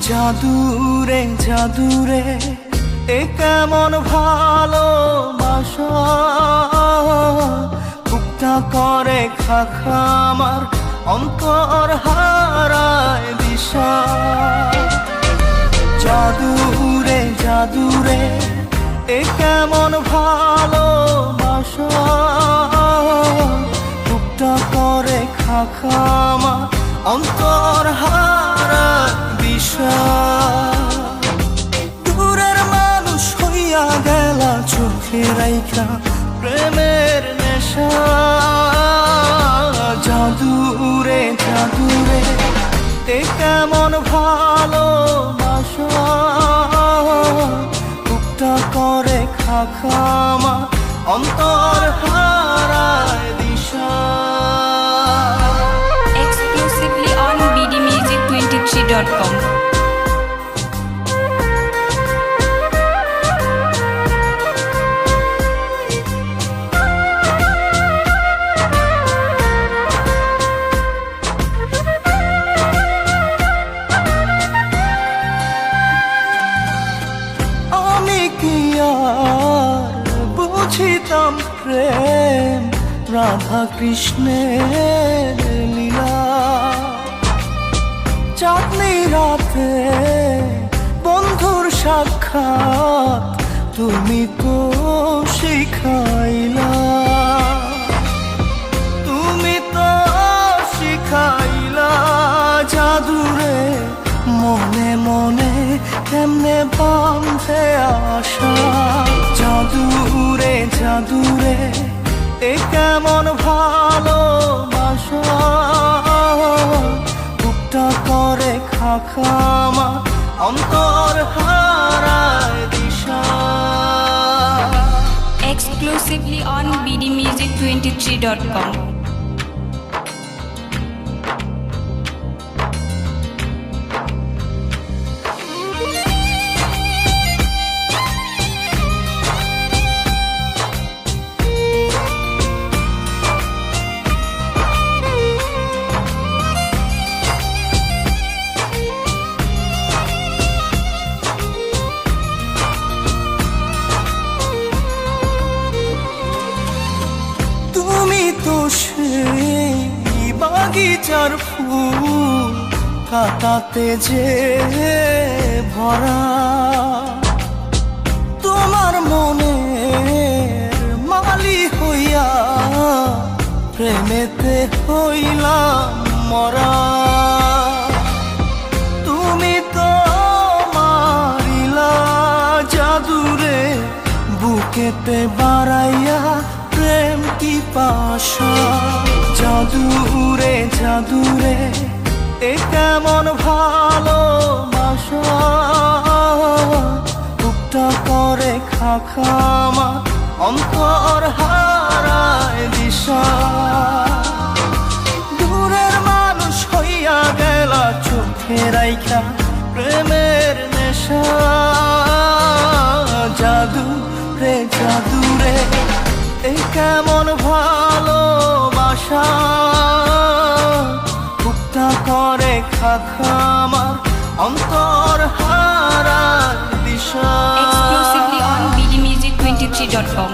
জাদুরে জাদুরে এ কেমন ভালোবাসা, বুকটা করে খাখা আমার অন্তর হারায় দিশা। জাদুরে জাদুরে এ কেমন ভালোবাসা, বুকটা করে খাখা আমার অন্তর হারায় দিশা। দূরের মানুষ হইয়া গেলা চোখে রাইখা প্রেমের নেশা। জাদুরে জাদুরে এ কেমন ভালোবাসা, বুকটা করে খাখা আমার অন্তর হারায় দিশা। Exclusively on bdmusic23.com. আমি কি আর বুঝিতাম প্রেম, রাধা কৃষ্ণের লীলা। চাঁদনি রাতে বন্ধুর সাক্ষাৎ তুমি তো শিখাইলা, তুমি তো শিখাইলা। জাদুরে মনে মনে কেমনে বাঁধে আশা। জাদুরে জাদুরে এ কেমন ভালোবাসা, বুকটা করে খাখা আমার অন্তর হারায় দিশা। Exclusively on bdmusic23.com. তুমি তো সেই বাগিচার ফুল, কাটাতে যে ভরা। তোমার মনের মালি হইয়া প্রেমেতে হইলাম মরা। তুমি তো মারিলা জাদুরে বুকেতে বাড়াইয়া প্রেম কি পাশা। জাদুরে জাদুরে এ কেমন ভালোবাসা, বুকটা করে খাখা আমার অন্তর হারায় দিশা। দূরের মানুষ হইয়া গেলা চোখে রাইখা প্রেমের নেশা। জাদুরে জাদুরে এ কেমন ভালোবাসা, বুকটা করে খাখা আমার অন্তর হারায় দিশা। Exclusively on bdmusic23.com.